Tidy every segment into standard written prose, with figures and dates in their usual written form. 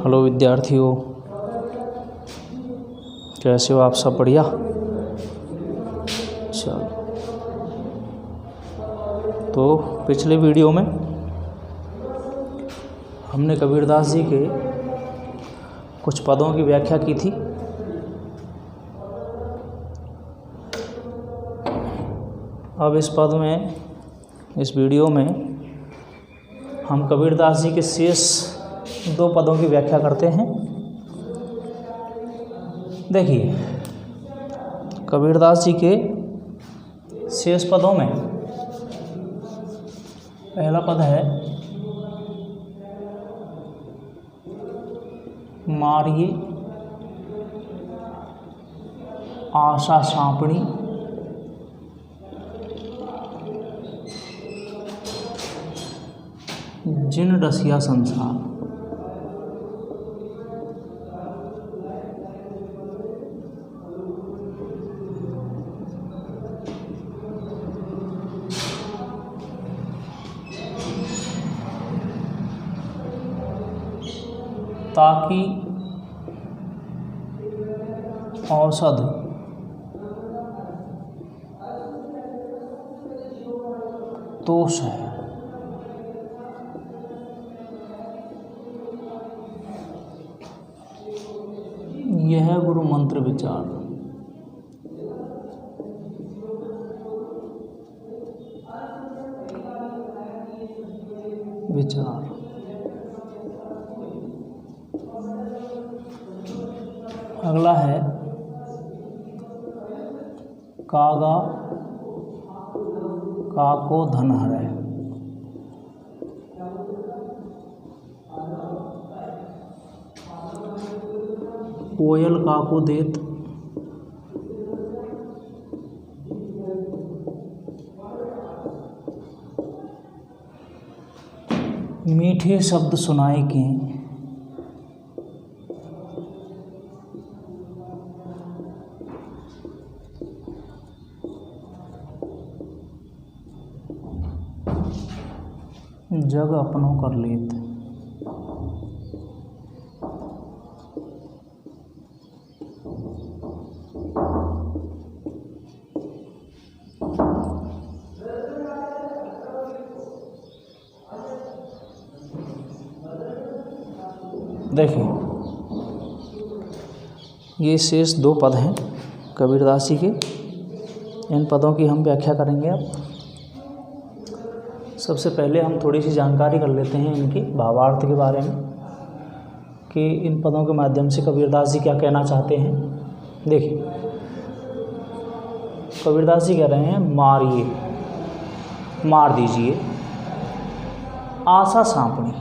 Hello विद्यार्थियों, कैसे हो आप? सब बढ़िया? चलो, तो पिछले वीडियो में हमने कबीरदास जी के कुछ पदों की व्याख्या की थी। अब इस वीडियो में हम कबीरदास जी के शेष 2 पदों की व्याख्या करते हैं। देखिए, कबीरदास जी के शेष पदों में पहला पद है मारिए आशा साँपणी जिन रसिया संसार। ताकि औषध तोष है, यह गुरु मंत्र विचार। अगला है कागा काको धन हरै। कोयल काको देत मीठे शब्द सुनाए के जग अपनों कर लेत। देखिए, ये शेष 2 पद हैं कबीरदास जी के। इन पदों की हम व्याख्या करेंगे। अब सबसे पहले हम थोड़ी सी जानकारी कर लेते हैं इनके भावार्थ के बारे में कि इन पदों के माध्यम से कबीरदास जी क्या कहना चाहते हैं। देखिए, कबीरदास जी कह रहे हैं मारिए, मार दीजिए आशा साँपणी।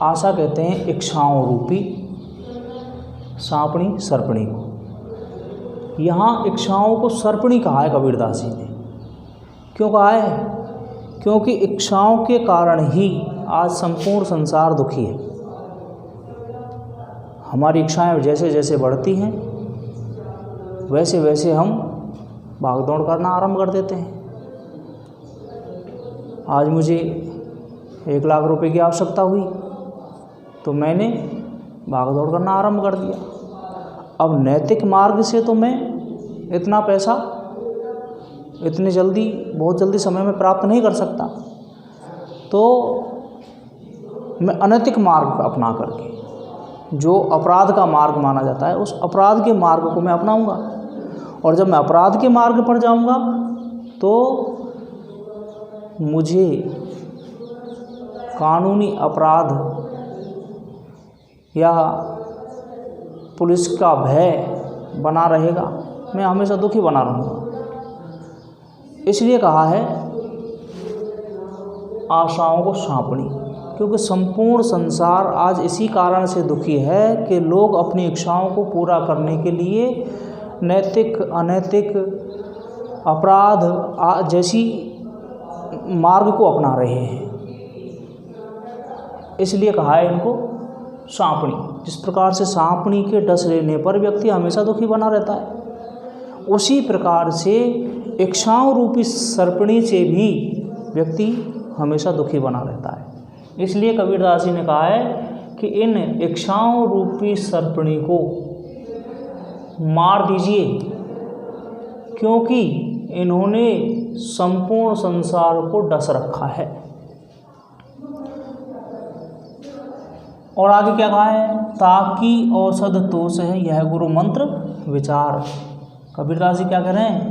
आशा कहते हैं इच्छाओं रूपी, साँपणी सर्पणी को। यहाँ इच्छाओं को सर्पणी कहा है कबीरदास जी ने। क्यों कहा है? क्योंकि इच्छाओं के कारण ही आज संपूर्ण संसार दुखी है। हमारी इच्छाएं जैसे जैसे बढ़ती हैं वैसे वैसे हम भागदौड़ करना आरंभ कर देते हैं। आज मुझे 1 लाख रुपए की आवश्यकता हुई तो मैंने भागदौड़ करना आरंभ कर दिया। अब नैतिक मार्ग से तो मैं इतना पैसा इतनी जल्दी, बहुत जल्दी समय में प्राप्त नहीं कर सकता, तो मैं अनैतिक मार्ग अपना करके, जो अपराध का मार्ग माना जाता है, उस अपराध के मार्ग को मैं अपनाऊंगा। और जब मैं अपराध के मार्ग पर जाऊंगा तो मुझे कानूनी अपराध या पुलिस का भय बना रहेगा, मैं हमेशा दुखी बना रहूँगा। इसलिए कहा है आशाओं को साँपणी, क्योंकि संपूर्ण संसार आज इसी कारण से दुखी है कि लोग अपनी इच्छाओं को पूरा करने के लिए नैतिक अनैतिक अपराध जैसी मार्ग को अपना रहे हैं। इसलिए कहा है इनको साँपणी। जिस प्रकार से साँपणी के डस लेने पर व्यक्ति हमेशा दुखी बना रहता है, उसी प्रकार से इच्छाओं रूपी सर्पणी से भी व्यक्ति हमेशा दुखी बना रहता है। इसलिए कबीरदास जी ने कहा है कि इन इच्छाओं रूपी सर्पणी को मार दीजिए, क्योंकि इन्होंने संपूर्ण संसार को डस रखा है। और आगे क्या कहा है, ताकि औषध तोष है यह गुरु मंत्र विचार। कबीरदास जी क्या कह रहे हैं,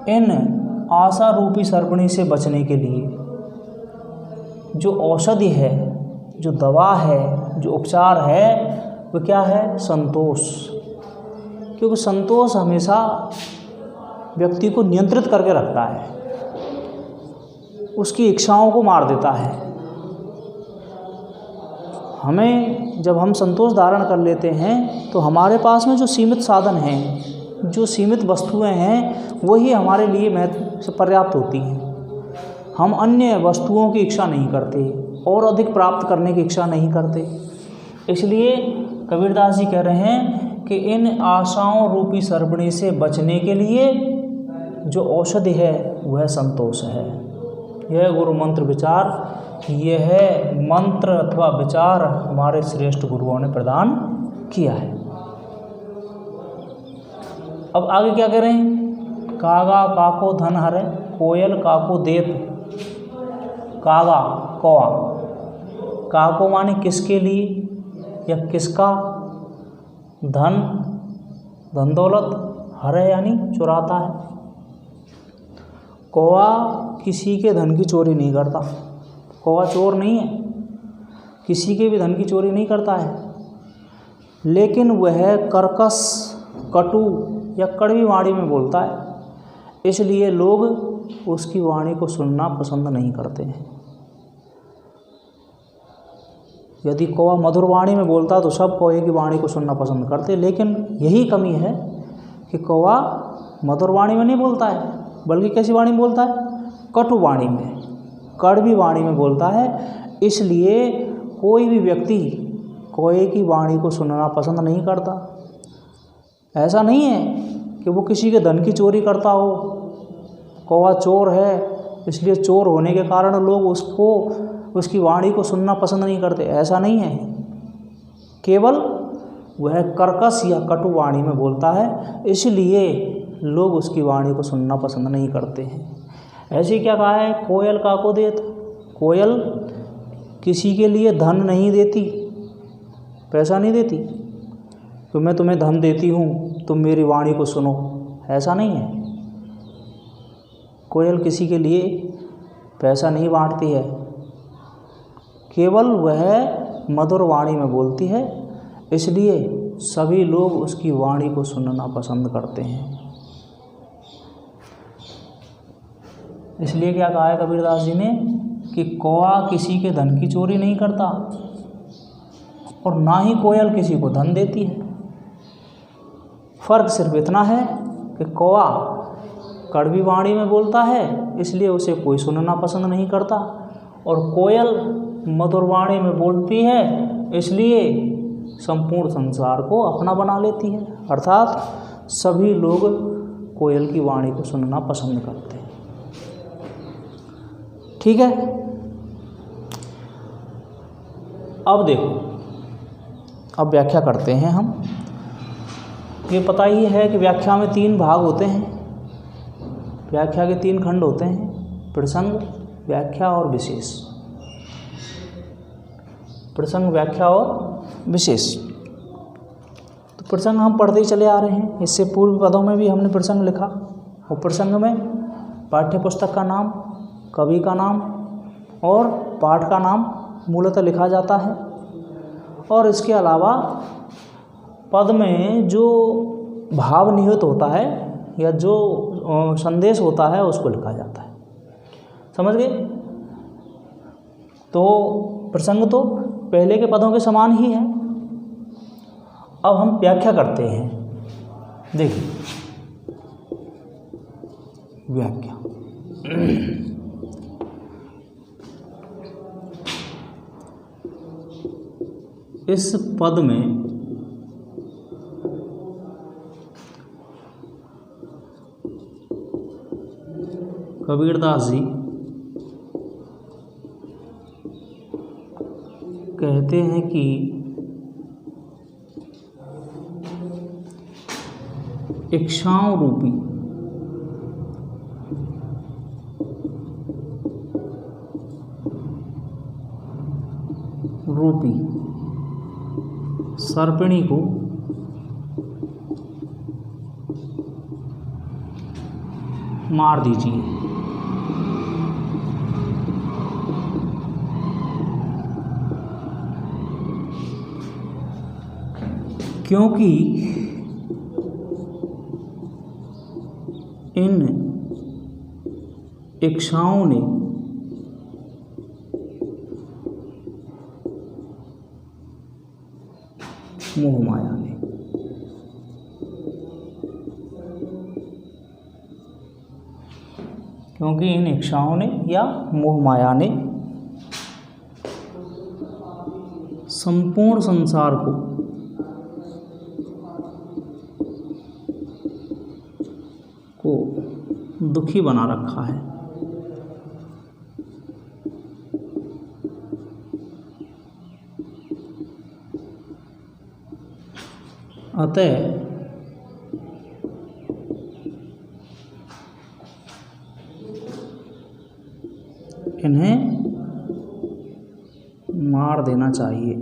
इन आशा रूपी सर्पणी से बचने के लिए जो औषधि है, जो दवा है, जो उपचार है, वो क्या है, संतोष। क्योंकि संतोष हमेशा व्यक्ति को नियंत्रित करके रखता है, उसकी इच्छाओं को मार देता है। हमें जब हम संतोष धारण कर लेते हैं तो हमारे पास में जो सीमित साधन हैं, जो सीमित वस्तुएं हैं, वही हमारे लिए महत्व से पर्याप्त होती हैं। हम अन्य वस्तुओं की इच्छा नहीं करते और अधिक प्राप्त करने की इच्छा नहीं करते। इसलिए कबीरदास जी कह रहे हैं कि इन आशाओं रूपी सर्पणी से बचने के लिए जो औषधि है वह संतोष है। यह गुरु मंत्र विचार, यह मंत्र अथवा विचार हमारे श्रेष्ठ गुरुओं ने प्रदान किया है। अब आगे क्या कह रहे हैं, कागा काको धन हरे, कोयल काको देत। कागा कौआ, काको माने किसके लिए या किसका, धन धन दौलत, हरे यानी चुराता है। कौआ किसी के धन की चोरी नहीं करता, कौआ चोर नहीं है, किसी के भी धन की चोरी नहीं करता है, लेकिन वह कर्कश, कटु या कड़वी वाणी में बोलता है, इसलिए लोग उसकी वाणी को सुनना पसंद नहीं करते हैं। यदि कौआ मधुर वाणी में बोलता तो सब कौए की वाणी को सुनना पसंद करते, लेकिन यही कमी है कि कौआ मधुर वाणी में नहीं बोलता है, बल्कि कैसी वाणी में बोलता है, कटु वाणी में, कड़वी वाणी में बोलता है। इसलिए कोई भी व्यक्ति कौए की वाणी को सुनना पसंद नहीं करता। ऐसा नहीं है कि वो किसी के धन की चोरी करता हो, कौआ चोर है इसलिए चोर होने के कारण लोग उसको, उसकी वाणी को सुनना पसंद नहीं करते, ऐसा नहीं है। केवल वह कर्कश या कटु वाणी में बोलता है, इसलिए लोग उसकी वाणी को सुनना पसंद नहीं करते हैं। ऐसे क्या कहा है, कोयल काको देत। कोयल किसी के लिए धन नहीं देती, पैसा नहीं देती, तो मैं तुम्हें धन देती हूँ तुम मेरी वाणी को सुनो, ऐसा नहीं है। कोयल किसी के लिए पैसा नहीं बांटती है, केवल वह मधुर वाणी में बोलती है, इसलिए सभी लोग उसकी वाणी को सुनना पसंद करते हैं। इसलिए क्या कहा है कबीरदास जी ने कि कौआ किसी के धन की चोरी नहीं करता और ना ही कोयल किसी को धन देती है। फ़र्क सिर्फ इतना है कि कौआ कड़वी वाणी में बोलता है, इसलिए उसे कोई सुनना पसंद नहीं करता, और कोयल मधुर वाणी में बोलती है, इसलिए संपूर्ण संसार को अपना बना लेती है। अर्थात सभी लोग कोयल की वाणी को सुनना पसंद करते हैं। ठीक है, अब देखो, अब व्याख्या करते हैं हम। ये पता ही है कि व्याख्या में 3 भाग होते हैं, व्याख्या के 3 खंड होते हैं, प्रसंग, व्याख्या और विशेष। प्रसंग, व्याख्या और विशेष। तो प्रसंग हम पढ़ते ही चले आ रहे हैं, इससे पूर्व पदों में भी हमने प्रसंग लिखा, और प्रसंग में पाठ्य पुस्तक का नाम, कवि का नाम और पाठ का नाम मूलतः लिखा जाता है, और इसके अलावा पद में जो भाव निहित होता है या जो संदेश होता है उसको लिखा जाता है। समझ गए? तो प्रसंग तो पहले के पदों के समान ही है। अब हम व्याख्या करते हैं। देखिए, व्याख्या इस पद में कबीरदास जी कहते हैं कि इच्छाओं रूपी सर्पिणी को मार दीजिए। क्योंकि इन इच्छाओं ने मोह माया ने क्योंकि इन इच्छाओं ने या मोह माया ने संपूर्ण संसार को दुखी बना रखा है। अतः इन्हें मार देना चाहिए।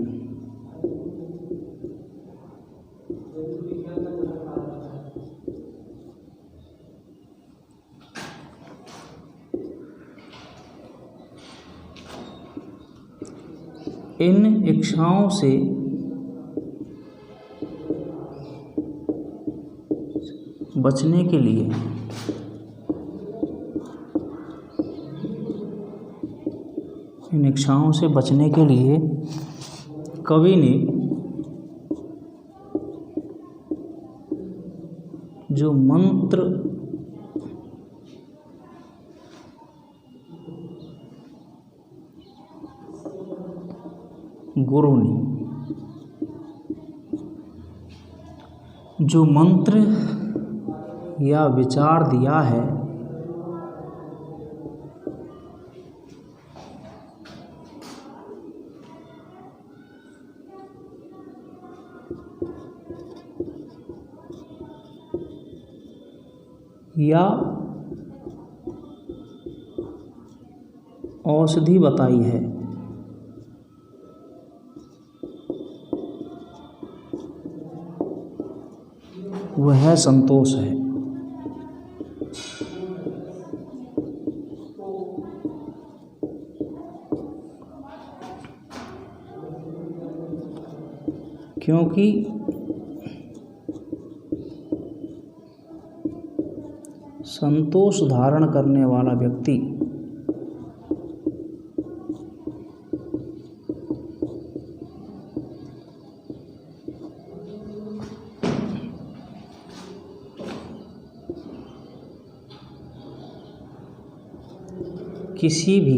इन इच्छाओं से बचने के लिए इन इच्छाओं से बचने के लिए कवि ने जो मंत्र गुरु ने जो मंत्र या विचार दिया है या औषधि बताई है वह संतोष है। क्योंकि संतोष धारण करने वाला व्यक्ति किसी भी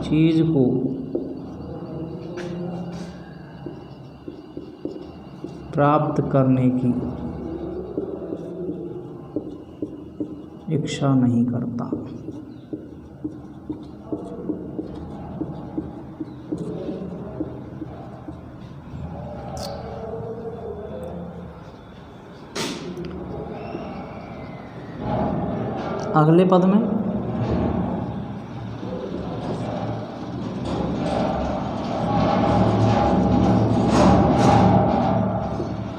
चीज को प्राप्त करने की इच्छा नहीं करता। अगले पद में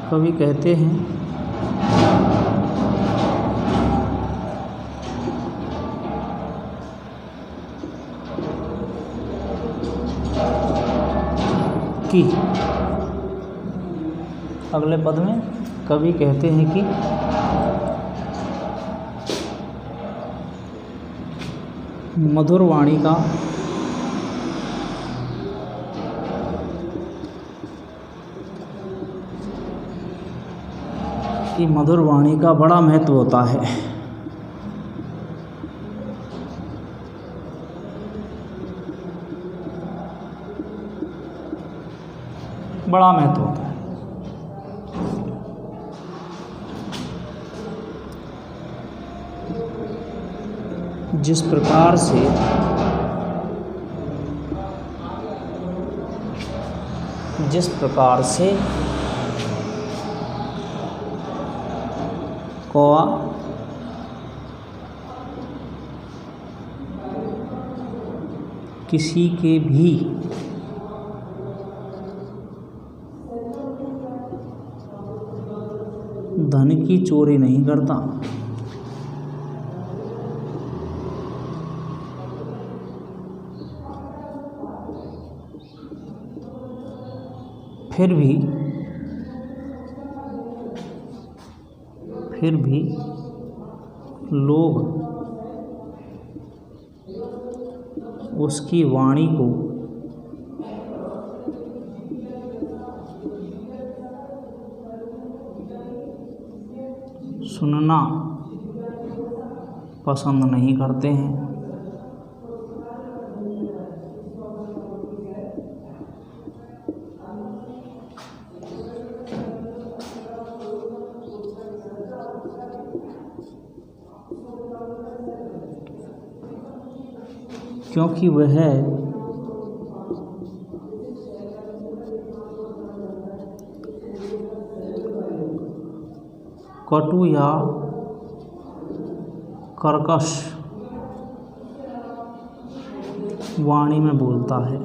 कवि कहते हैं कि अगले पद में कवि कहते हैं कि मधुर वाणी का मधुर वाणी का बड़ा महत्व होता है। बड़ा महत्व होता है। जिस प्रकार से कौवा किसी के भी धन की चोरी नहीं करता, फिर भी लोग उसकी वाणी को सुनना पसंद नहीं करते हैं। क्योंकि वह कटु या कर्कश वाणी में बोलता है।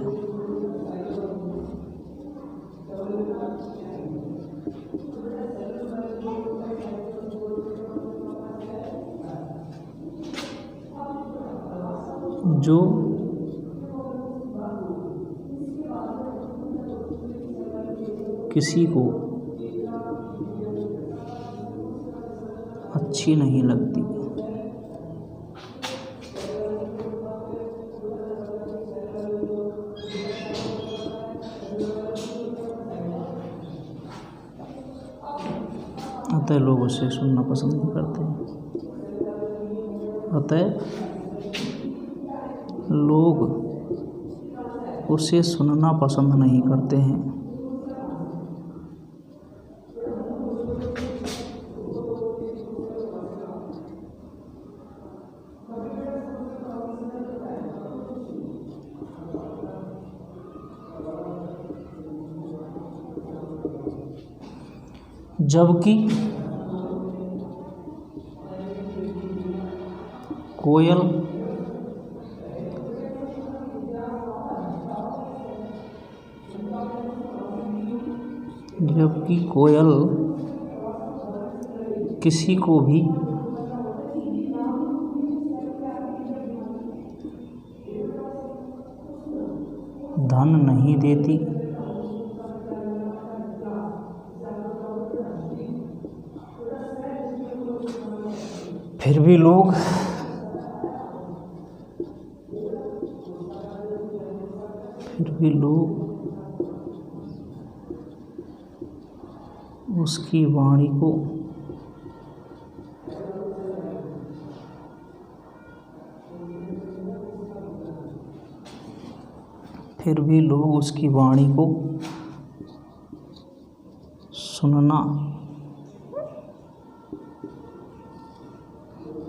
जो किसी को अच्छी नहीं लगती। अतः लोग उसे सुनना पसंद नहीं करते हैं। अतः लोग उसे सुनना पसंद नहीं करते हैं। जबकि कोयल किसी को भी धन नहीं देती, फिर भी लोग उसकी वाणी को सुनना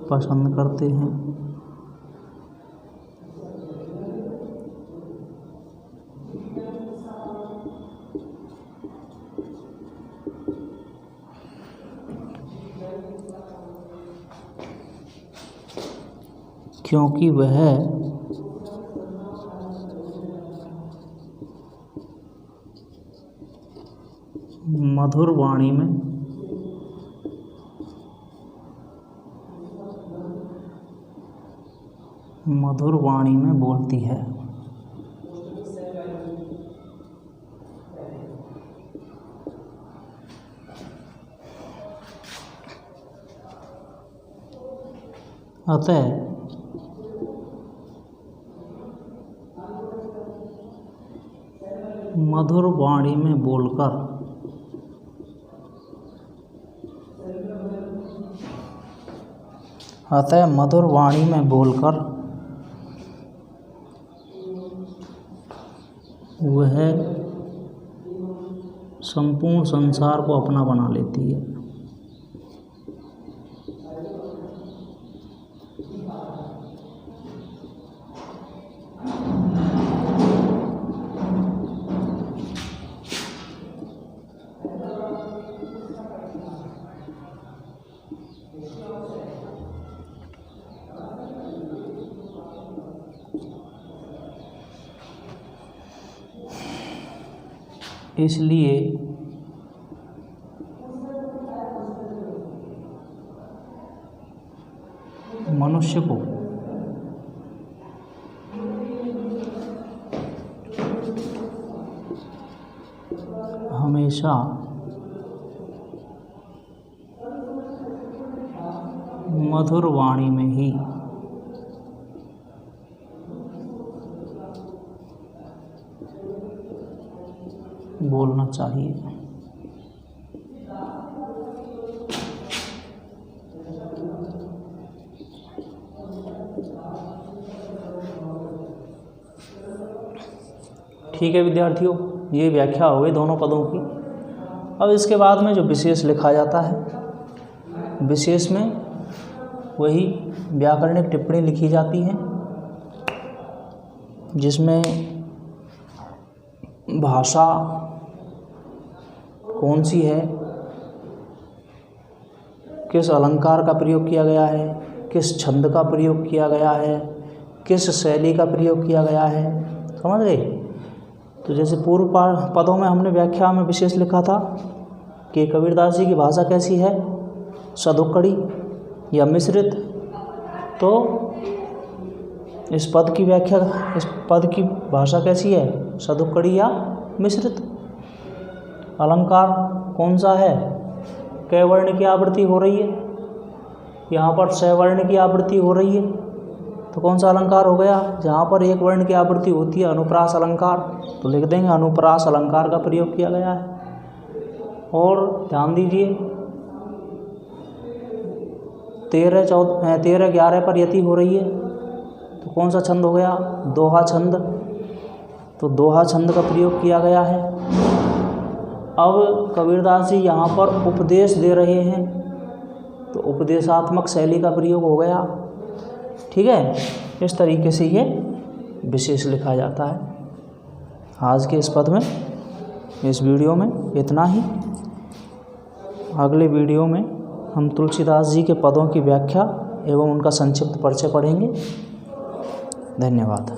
पसंद करते हैं। क्योंकि वह मधुर वाणी में बोलती है। अतः मधुर वाणी में बोलकर वह संपूर्ण संसार को अपना बना लेती है। इसलिए मनुष्य को हमेशा मधुर वाणी में ही बोलना चाहिए। ठीक है विद्यार्थियों, ये व्याख्या हो गई दोनों पदों की। अब इसके बाद में जो विशेष लिखा जाता है, विशेष में वही व्याकरणिक टिप्पणी लिखी जाती है, जिसमें भाषा कौन सी है, किस अलंकार का प्रयोग किया गया है, किस छंद का प्रयोग किया गया है, किस शैली का प्रयोग किया गया है, समझ गए। तो जैसे पूर्व पदों में हमने व्याख्या में विशेष लिखा था कि कबीरदास जी की भाषा कैसी है, सदुक्कड़ी या मिश्रित। तो इस पद की व्याख्या, इस पद की भाषा कैसी है, सदुक्कड़ी या मिश्रित। अलंकार कौन सा है, कै वर्ण की आवृत्ति हो रही है, यहाँ पर छ वर्ण की आवृत्ति हो रही है, तो कौन सा अलंकार हो गया, जहाँ पर एक वर्ण की आवृत्ति होती है अनुप्रास अलंकार, तो लिख देंगे अनुप्रास अलंकार का प्रयोग किया गया है। और ध्यान दीजिए 13-11 पर यति हो रही है, तो कौन सा छंद हो गया, दोहा छंद, तो दोहा छंद का प्रयोग किया गया है। अब कबीरदास जी यहाँ पर उपदेश दे रहे हैं, तो उपदेशात्मक शैली का प्रयोग हो गया। ठीक है, इस तरीके से ये विशेष लिखा जाता है। आज के इस पद में, इस वीडियो में इतना ही। अगले वीडियो में हम तुलसीदास जी के पदों की व्याख्या एवं उनका संक्षिप्त परिचय पढ़ेंगे। धन्यवाद।